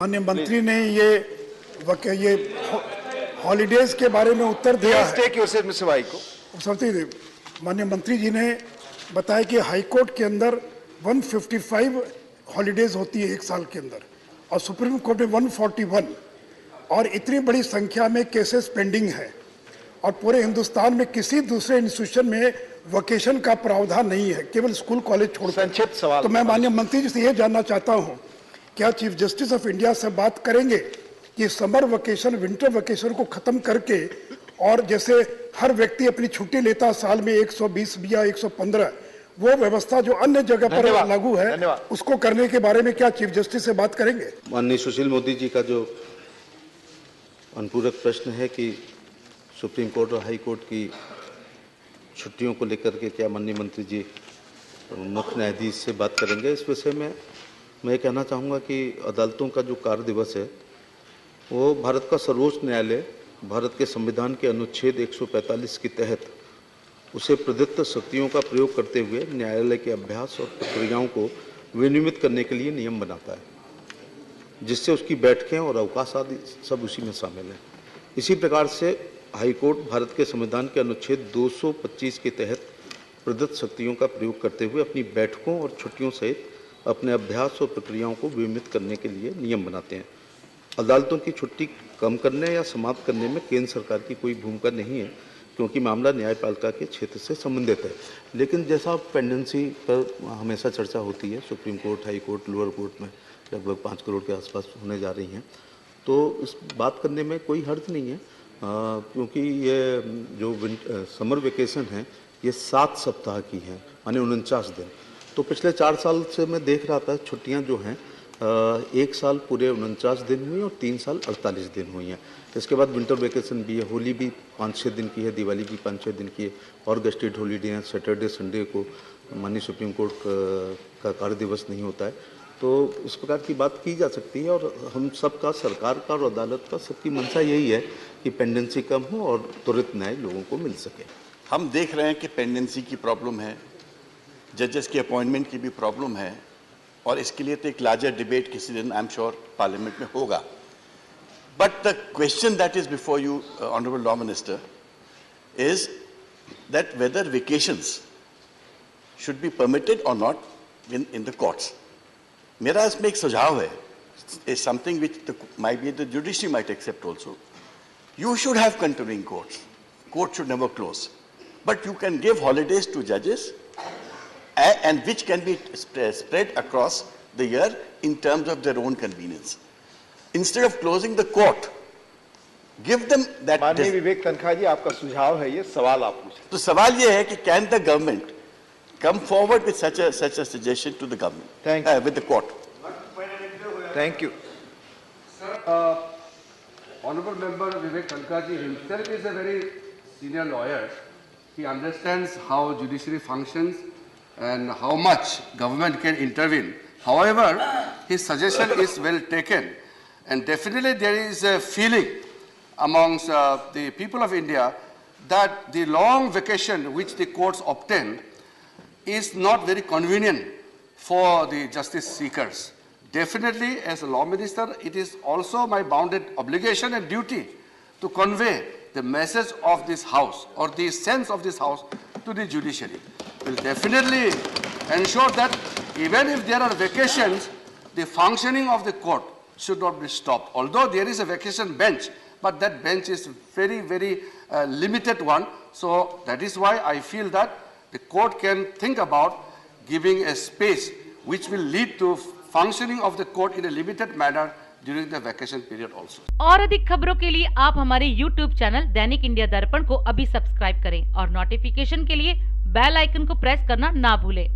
माननीय मंत्री ने ये हॉलीडेज के बारे में उत्तर दिया है। माननीय मंत्री जी ने बताया कि हाई कोर्ट के अंदर 155 हॉलीडेज होती है एक साल के अंदर और सुप्रीम कोर्ट में 141 और इतनी बड़ी संख्या में केसेस पेंडिंग है और पूरे हिंदुस्तान में किसी दूसरे इंस्टीट्यूशन में वोकेशन का प्रावधान नहीं है, केवल स्कूल कॉलेज छोड़कर। संक्षिप्त सवाल। तो मैं माननीय मंत्री जी से यह जानना चाहता हूं, क्या चीफ जस्टिस ऑफ इंडिया से बात करेंगे कि समर वेकेशन, विंटर वेकेशन को खत्म करके और जैसे हर व्यक्ति अपनी छुट्टी लेता साल में 120 या 115, वो व्यवस्था जो अन्य जगह पर लागू है उसको करने के बारे में क्या चीफ जस्टिस से बात करेंगे? माननीय सुशील मोदी जी का जो अनुपूरक प्रश्न है कि सुप्रीम कोर्ट और हाई कोर्ट की छुट्टियों को लेकर के क्या माननीय मंत्री जी मुख्य न्यायाधीश से बात करेंगे, इस विषय में मैं कहना चाहूँगा कि अदालतों का जो कार्य दिवस है वो भारत का सर्वोच्च न्यायालय भारत के संविधान के अनुच्छेद 145 के तहत उसे प्रदत्त शक्तियों का प्रयोग करते हुए न्यायालय के अभ्यास और प्रक्रियाओं को विनियमित करने के लिए नियम बनाता है, जिससे उसकी बैठकें और अवकाश आदि सब उसी में शामिल हैं। इसी प्रकार से हाई कोर्ट भारत के संविधान के अनुच्छेद 225 के तहत प्रदत्त शक्तियों का प्रयोग करते हुए अपनी बैठकों और छुट्टियों सहित अपने अभ्यास और प्रक्रियाओं को विनियमित करने के लिए नियम बनाते हैं। अदालतों की छुट्टी कम करने या समाप्त करने में केंद्र सरकार की कोई भूमिका नहीं है, क्योंकि मामला न्यायपालिका के क्षेत्र से संबंधित है। लेकिन जैसा पेंडेंसी पर हमेशा चर्चा होती है, supreme court, high court, lower court में लगभग 5 करोड़ के आसपास होने जा रही हैं, तो इस बात करने में कोई हर्ज नहीं है, क्योंकि ये जो समर वेकेशन है ये 7 सप्ताह की है, माने 49 दिन। तो पिछले 4 साल से मैं देख रहा था छुट्टियां जो हैं 1 साल पूरे 49 दिन हुई और 3 साल 48 दिन हुई हैं। इसके बाद विंटर वेकेशन भी है, होली भी 5-6 दिन की है, दिवाली भी 5-6 दिन की है और गस्टेड हॉलीडे हैं। सैटरडे संडे को माननीय सुप्रीम कोर्ट का कार्य दिवस नहीं होता है, तो इस प्रकार की बात की जा सकती है। और हम सबका, सरकार का और अदालत का, सबकी मंशा यही है कि पेंडेंसी कम हो और त्वरित न्याय लोगों को मिल सके। हम देख रहे हैं कि पेंडेंसी की प्रॉब्लम है, जजेस की अपॉइंटमेंट की भी प्रॉब्लम है और इसके लिए तो एक लार्जर डिबेट किसी दिन आई एम श्योर पार्लियामेंट में होगा। But the question that is before you honourable law minister is that whether vacations should be permitted or not in the courts. मेरा इसमें एक सुझाव है, is something which might be the judiciary might accept also. You should have continuing courts. Court should never close. But you can give holidays to judges and which can be spread across the year in terms of their own convenience. Instead of closing the court, give them that. माननीय विवेक तनखा जी, आपका सुझाव है ये, सवाल आप पूछें। तो सवाल ये है कि can the government come forward with such a suggestion to the government, with the court? Thank you. Honorable Member Vivek Tankaji himself is a very senior lawyer. He understands how judiciary functions and how much government can intervene. However, his suggestion is well taken, and definitely there is a feeling amongst the people of India that the long vacation which the courts obtain is not very convenient for the justice seekers. Definitely, as a law minister, it is also my bounded obligation and duty to convey the message of this house or the sense of this house to the judiciary. Will definitely ensure that even if there are vacations, the functioning of the court should not be stopped. Although there is a vacation bench, but that bench is very, very limited one. So that is why I feel that the court can think about giving a space which will lead to functioning of the court in a limited manner during the vacation period also. और अधिक खबरों के लिए आप हमारे YouTube channel दैनिक India दर्पण को अभी सब्सक्राइब करें और नोटिफिकेशन के लिए बेल आइकन को प्रेस करना ना भूलें।